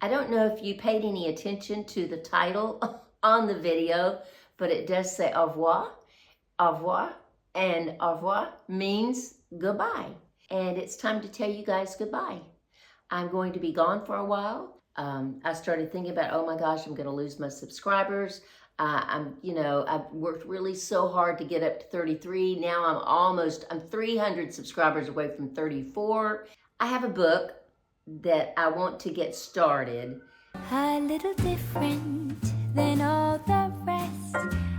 I don't know if you paid any attention to the title on the video, but it does say au revoir, au revoir, and au revoir means goodbye. And it's time to tell you guys goodbye. I'm going to be gone for a while. I started thinking about, oh my gosh, I'm going to lose my subscribers. I've worked really so hard to get up to 33. Now I'm 300 subscribers away from 34. I have a book that I want to get started. A little different than all the rest.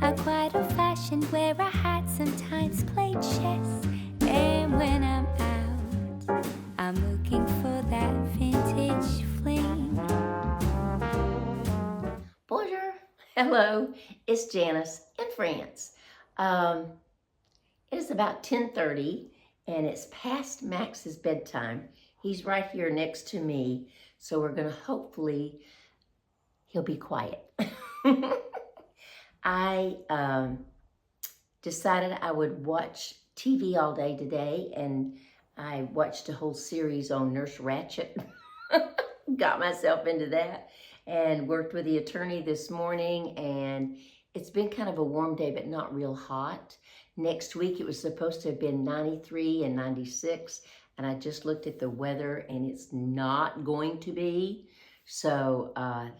I'm quite old-fashioned, wear a hat, sometimes play chess. And when I'm out, I'm looking for that vintage fling. Bonjour, hello, it's Janice in France. It is about 10:30 and it's past Max's bedtime. He's right here next to me, so we're gonna hopefully he'll be quiet. I decided I would watch TV all day today, and I watched a whole series on Nurse Ratched. Got myself into that and worked with the attorney this morning, and it's been kind of a warm day, but not real hot. Next week, it was supposed to have been 93 and 96, and I just looked at the weather, and it's not going to be. So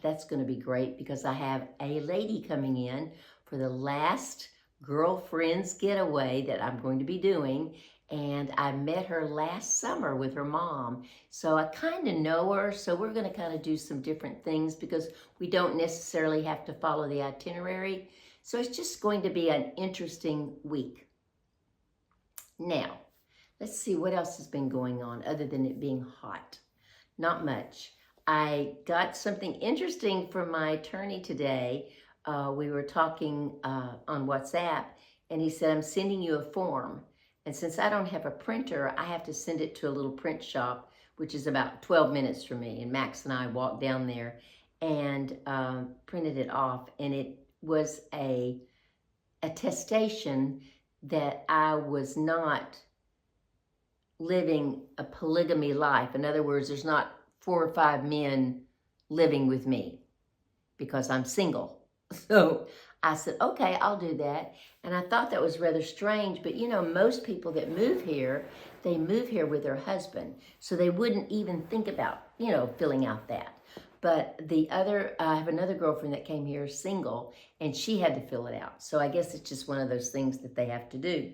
that's going to be great because I have a lady coming in for the last girlfriend's getaway that I'm going to be doing. And I met her last summer with her mom. So I kind of know her. So we're going to kind of do some different things because we don't necessarily have to follow the itinerary. So it's just going to be an interesting week. Now, let's see what else has been going on other than it being hot. Not much. I got something interesting from my attorney today. We were talking on WhatsApp, and he said, I'm sending you a form. And since I don't have a printer, I have to send it to a little print shop, which is about 12 minutes from me. And Max and I walked down there and printed it off. And it was a attestation that I was not living a polygamy life. In other words, there's not 4 or 5 men living with me because I'm single. So I said, okay, I'll do that. And I thought that was rather strange, but you know, most people that move here, they move here with their husband. So they wouldn't even think about, you know, filling out that. But I have another girlfriend that came here single, and she had to fill it out. So I guess it's just one of those things that they have to do.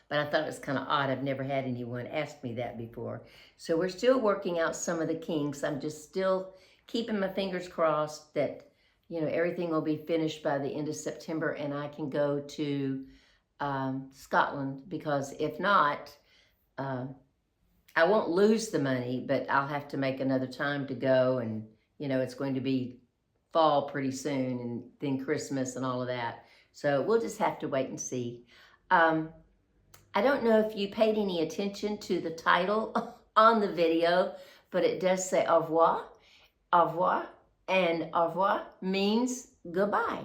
But I thought it was kind of odd. I've never had anyone ask me that before. So we're still working out some of the kinks. I'm just still keeping my fingers crossed that, you know, everything will be finished by the end of September and I can go to Scotland, because if not, I won't lose the money, but I'll have to make another time to go, and, you know, it's going to be fall pretty soon, and then Christmas and all of that. So we'll just have to wait and see. I don't know if you paid any attention to the title on the video, but it does say au revoir, and au revoir means goodbye.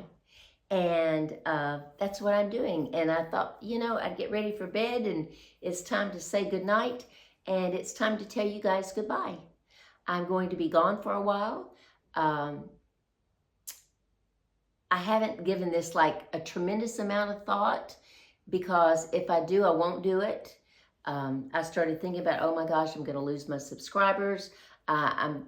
And that's what I'm doing. And I thought, you know, I'd get ready for bed, and it's time to say goodnight, and it's time to tell you guys goodbye. I'm going to be gone for a while. I haven't given this like a tremendous amount of thought, because if I do, I won't do it. I started thinking about, oh my gosh, I'm going to lose my subscribers. I've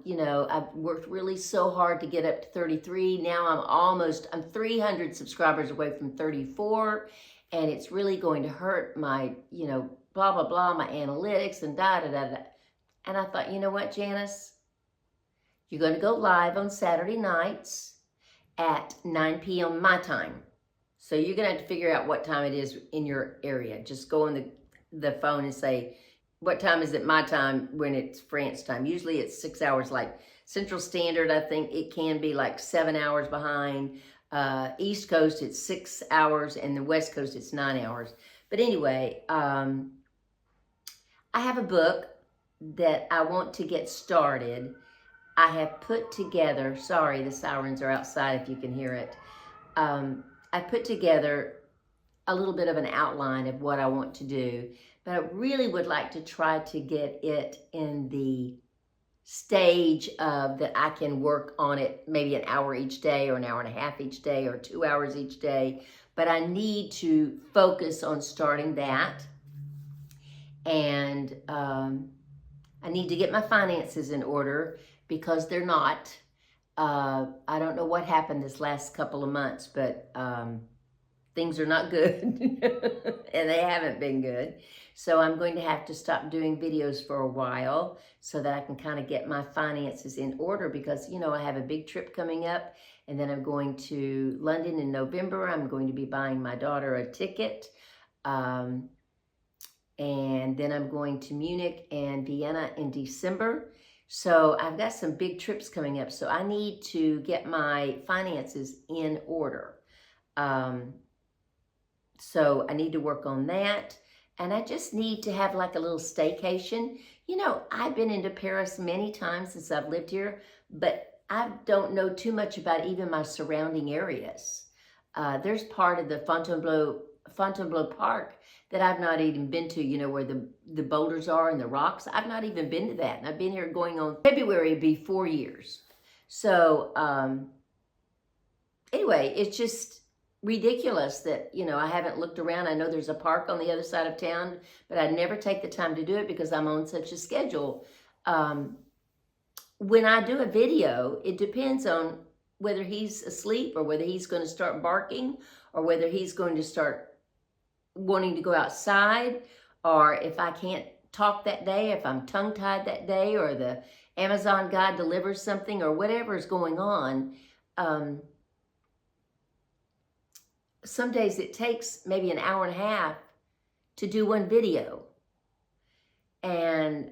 worked really so hard to get up to 33. Now I'm 300 subscribers away from 34. And it's really going to hurt my, you know, blah, blah, blah, my analytics and da, da, da, da. And I thought, you know what, Janice? You're going to go live on Saturday nights at 9 p.m. my time. So you're going to have to figure out what time it is in your area. Just go on the phone and say, what time is it my time when it's France time? Usually it's 6 hours, like Central Standard, I think it can be like 7 hours behind. East Coast, it's 6 hours, and the West Coast, it's 9 hours. But anyway, I have a book that I want to get started. I have put together, sorry, the sirens are outside if you can hear it. I put together a little bit of an outline of what I want to do, but I really would like to try to get it in the stage of that I can work on it maybe an hour each day or an hour and a half each day or 2 hours each day. But I need to focus on starting that. And I need to get my finances in order because they're not. I don't know what happened this last couple of months, but things are not good and they haven't been good. So I'm going to have to stop doing videos for a while so that I can kind of get my finances in order because, you know, I have a big trip coming up and then I'm going to London in November. I'm going to be buying my daughter a ticket. And then I'm going to Munich and Vienna in December. So I've got some big trips coming up. So I need to get my finances in order. So I need to work on that. And I just need to have like a little staycation. You know, I've been into Paris many times since I've lived here, but I don't know too much about even my surrounding areas. There's part of the Fontainebleau Park that I've not even been to, you know, where the boulders are and the rocks. I've not even been to that. And I've been here going on February, it'd be 4 years. So anyway, it's just ridiculous that, you know, I haven't looked around. I know there's a park on the other side of town, but I never take the time to do it because I'm on such a schedule. When I do a video, it depends on whether he's asleep or whether he's going to start barking or whether he's going to start wanting to go outside, or if I can't talk that day, if I'm tongue-tied that day, or the Amazon guy delivers something, or whatever is going on. Some days it takes maybe an hour and a half to do one video. And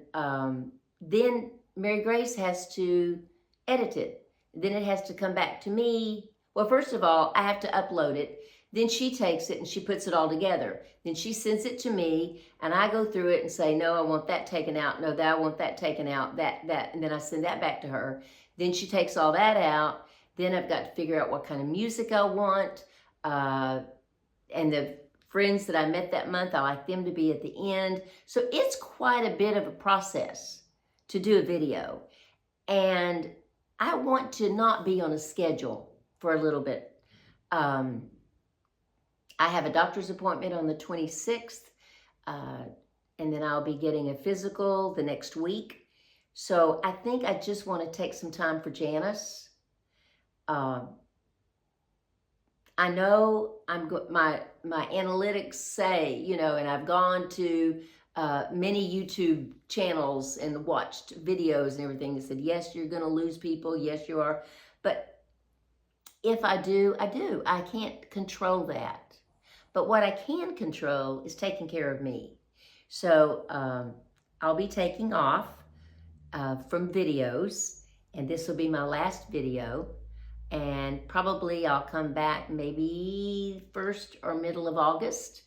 then Mary Grace has to edit it. Then it has to come back to me. Well, first of all, I have to upload it. Then she takes it and she puts it all together. Then she sends it to me and I go through it and say, no, I want that taken out. No, that I want that taken out, that. And then I send that back to her. Then she takes all that out. Then I've got to figure out what kind of music I want. And the friends that I met that month, I like them to be at the end. So it's quite a bit of a process to do a video. And I want to not be on a schedule for a little bit. I have a doctor's appointment on the 26th, and then I'll be getting a physical the next week. So I think I just want to take some time for Janice. I know my analytics say, you know, and I've gone to many YouTube channels and watched videos and everything that said, yes, you're going to lose people. Yes, you are. But if I do, I do. I can't control that. But what I can control is taking care of me. So I'll be taking off from videos, and this will be my last video. And probably I'll come back maybe 1st or middle of August.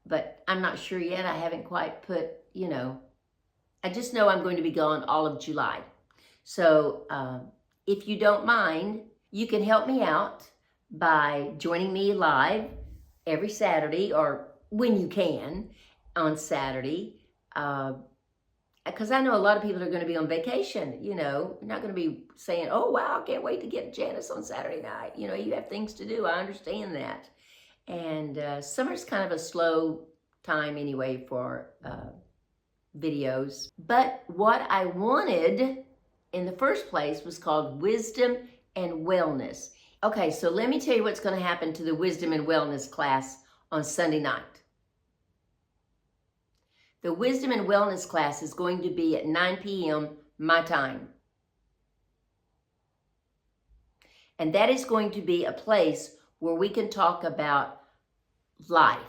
But I'm not sure yet. I haven't quite put, you know, I just know I'm going to be gone all of July. So if you don't mind, you can help me out by joining me live every Saturday, or when you can on Saturday, because I know a lot of people are going to be on vacation. You know, you're not going to be saying, oh, wow, I can't wait to get Janice on Saturday night. You know, you have things to do. I understand that. And summer's kind of a slow time anyway for videos. But what I wanted in the first place was called Wisdom and Wellness. Okay, so let me tell you what's going to happen to the Wisdom and Wellness class on Sunday night. The Wisdom and Wellness class is going to be at 9 p.m. my time. And that is going to be a place where we can talk about life.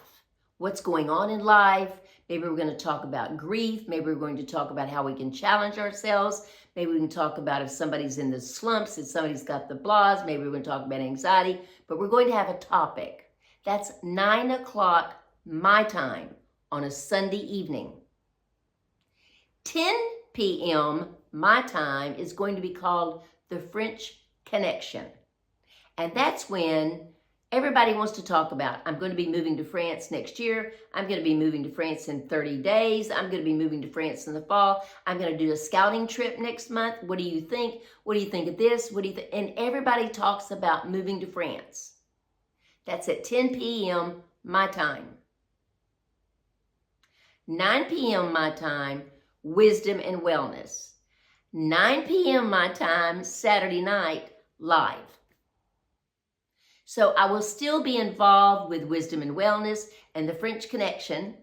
What's going on in life. Maybe we're going to talk about grief. Maybe we're going to talk about how we can challenge ourselves. Maybe we can talk about if somebody's in the slumps, if somebody's got the blahs. Maybe we're going to talk about anxiety. But we're going to have a topic. That's 9 o'clock my time on a Sunday evening. 10 p.m. my time is going to be called the French Connection. And that's when Everybody wants to talk about, I'm going to be moving to France next year. I'm going to be moving to France in 30 days. I'm going to be moving to France in the fall. I'm going to do a scouting trip next month. What do you think? What do you think of this? What do you think? And everybody talks about moving to France. That's at 10 p.m. my time. 9 p.m. my time, wisdom and wellness. 9 p.m. my time, Saturday night, live. So I will still be involved with Wisdom and Wellness and the French Connection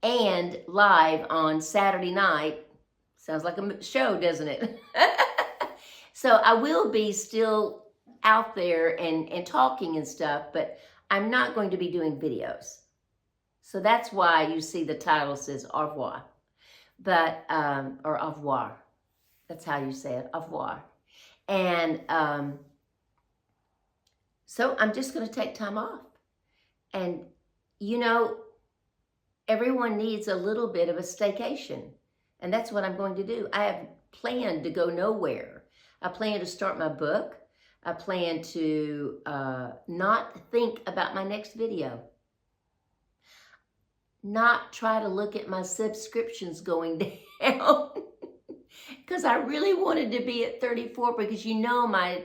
and live on Saturday night. Sounds like a show, doesn't it? So I will be still out there and talking and stuff, but I'm not going to be doing videos. So that's why you see the title says au revoir, but, or au revoir. That's how you say it, au revoir. And, so I'm just going to take time off. And, you know, everyone needs a little bit of a staycation. And that's what I'm going to do. I have planned to go nowhere. I plan to start my book. I plan to not think about my next video. Not try to look at my subscriptions going down. Because I really wanted to be at 34 because you know my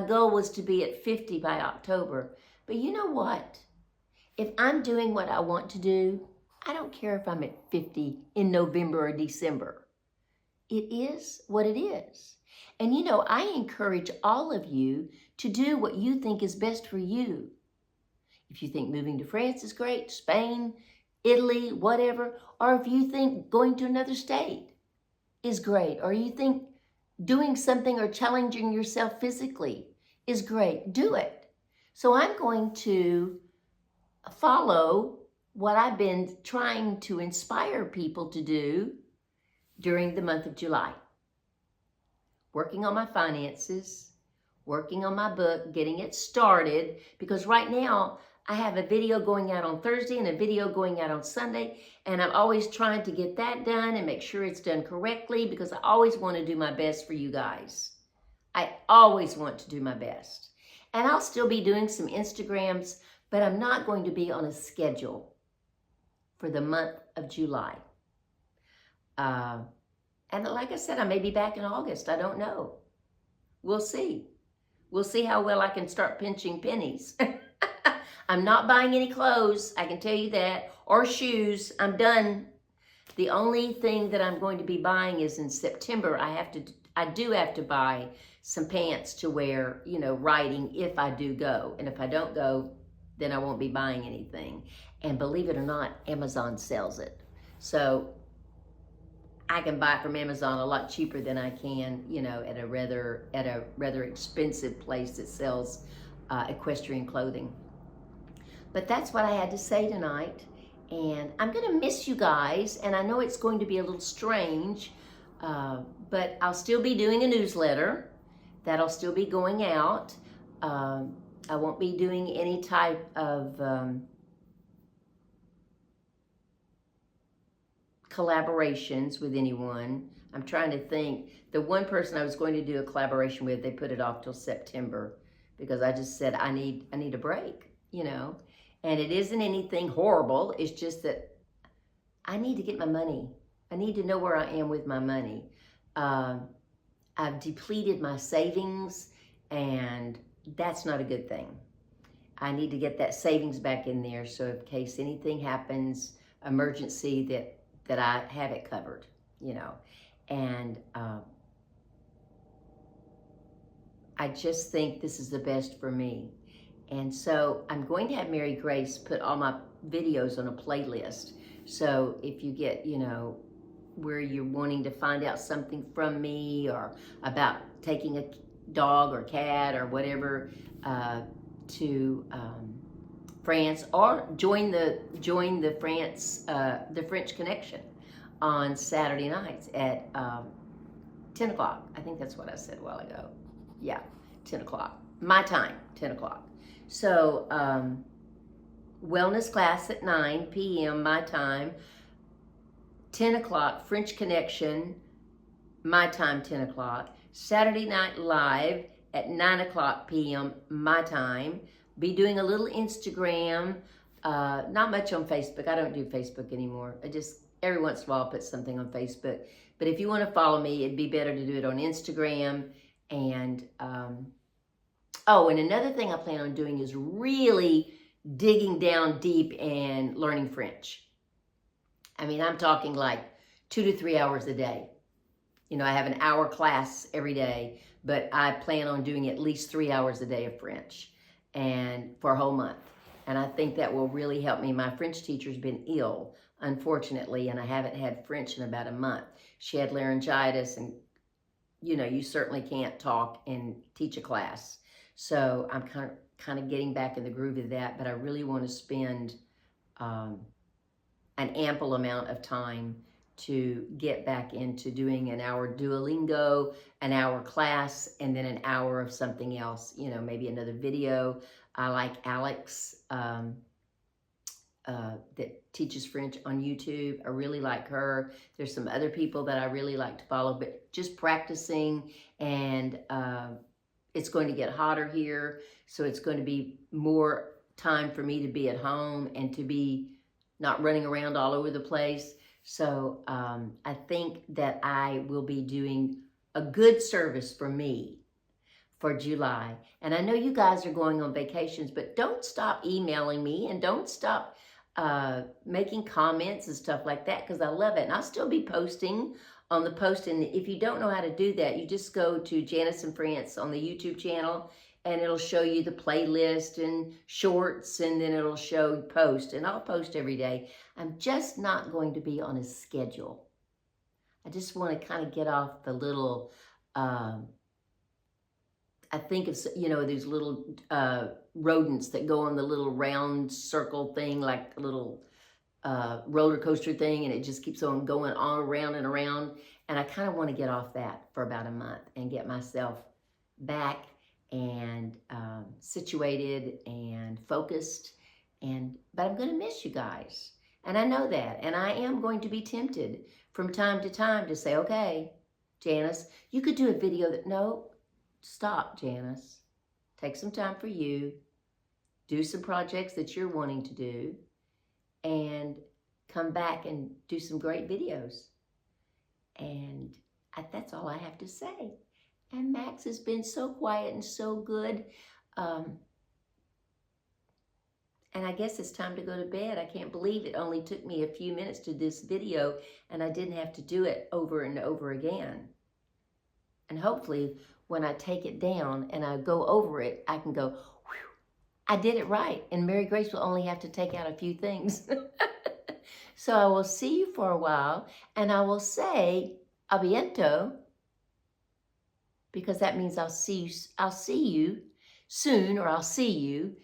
goal was to be at 50 by October. But you know what? If I'm doing what I want to do, I don't care if I'm at 50 in November or December. It is what it is. And you know, I encourage all of you to do what you think is best for you. If you think moving to France is great, Spain, Italy, whatever, or if you think going to another state is great, or you think doing something or challenging yourself physically is great, do it. So I'm going to follow what I've been trying to inspire people to do during the month of July. Working on my finances, working on my book, getting it started, because right now I have a video going out on Thursday and a video going out on Sunday, and I'm always trying to get that done and make sure it's done correctly because I always want to do my best for you guys. I always want to do my best. And I'll still be doing some Instagrams, but I'm not going to be on a schedule for the month of July. And like I said, I may be back in August. I don't know. We'll see. We'll see how well I can start pinching pennies. I'm not buying any clothes, I can tell you that, or shoes. I'm done. The only thing that I'm going to be buying is in September. I do have to buy some pants to wear, you know, riding if I do go. And if I don't go, then I won't be buying anything. And believe it or not, Amazon sells it. So I can buy it from Amazon a lot cheaper than I can, you know, at a rather expensive place that sells equestrian clothing. But that's what I had to say tonight. And I'm going to miss you guys. And I know it's going to be a little strange, but I'll still be doing a newsletter. That'll still be going out. I won't be doing any type of collaborations with anyone. I'm trying to think. The one person I was going to do a collaboration with, they put it off till September because I just said I need a break, you know. And it isn't anything horrible. It's just that I need to get my money. I need to know where I am with my money. I've depleted my savings, and that's not a good thing. I need to get that savings back in there so in case anything happens, emergency, that I have it covered, you know. And I just think this is the best for me. And so I'm going to have Mary Grace put all my videos on a playlist. So if you get, you know, where you're wanting to find out something from me or about taking a dog or cat or whatever to France, or join the French Connection on Saturday nights at 10 o'clock. I think that's what I said a while ago. Yeah, 10 o'clock. My time, 10 o'clock. So, wellness class at 9 p.m. my time, 10 o'clock, French Connection, my time, 10 o'clock, Saturday Night Live at 9 o'clock p.m. my time. Be doing a little Instagram, not much on Facebook. I don't do Facebook anymore. I just, every once in a while, put something on Facebook. But if you want to follow me, it'd be better to do it on Instagram. And, oh, and another thing I plan on doing is really digging down deep and learning French. I mean, I'm talking like 2 to 3 hours a day. You know, I have an hour class every day, but I plan on doing at least 3 hours a day of French, and for a whole month. And I think that will really help me. My French teacher's been ill, unfortunately, and I haven't had French in about a month. She had laryngitis, and you know, you certainly can't talk and teach a class. So I'm kind of getting back in the groove of that, but I really want to spend an ample amount of time to get back into doing an hour Duolingo, an hour class, and then an hour of something else, you know, maybe another video. I like Alex that teaches French on YouTube. I really like her. There's some other people that I really like to follow, but just practicing, and it's going to get hotter here, so it's going to be more time for me to be at home and to be not running around all over the place. So I think that I will be doing a good service for me for July. And I know you guys are going on vacations, but don't stop emailing me, and don't stop making comments and stuff like that, because I love it. And I'll still be posting on the post. And if you don't know how to do that, you just go to Janice in France on the YouTube channel, and it'll show you the playlist and shorts, and then it'll show post. And I'll post every day. I'm just not going to be on a schedule. I just want to kind of get off the little, I think of, you know, these little rodents that go on the little round circle thing, like a little roller coaster thing, and it just keeps on going all around and around. And I kind of want to get off that for about a month and get myself back and situated and focused. But I'm going to miss you guys. And I know that. And I am going to be tempted from time to time to say, okay, Janice, you could do a video that, no, stop, Janice. Take some time for you. Do some projects that you're wanting to do. And come back and do some great videos. And that's all I have to say. And Max has been so quiet and so good. And I guess it's time to go to bed. I can't believe it only took me a few minutes to do this video, and I didn't have to do it over and over again. And hopefully when I take it down and I go over it, I can go, whew, I did it right. And Mary Grace will only have to take out a few things. So I will see you for a while, and I will say a bientôt, because that means I'll see you soon, or I'll see you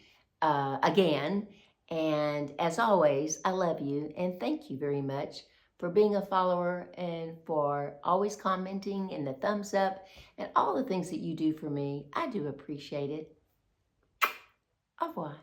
again. And as always, I love you, and thank you very much for being a follower, and for always commenting, and the thumbs up, and all the things that you do for me. I do appreciate it. Au revoir.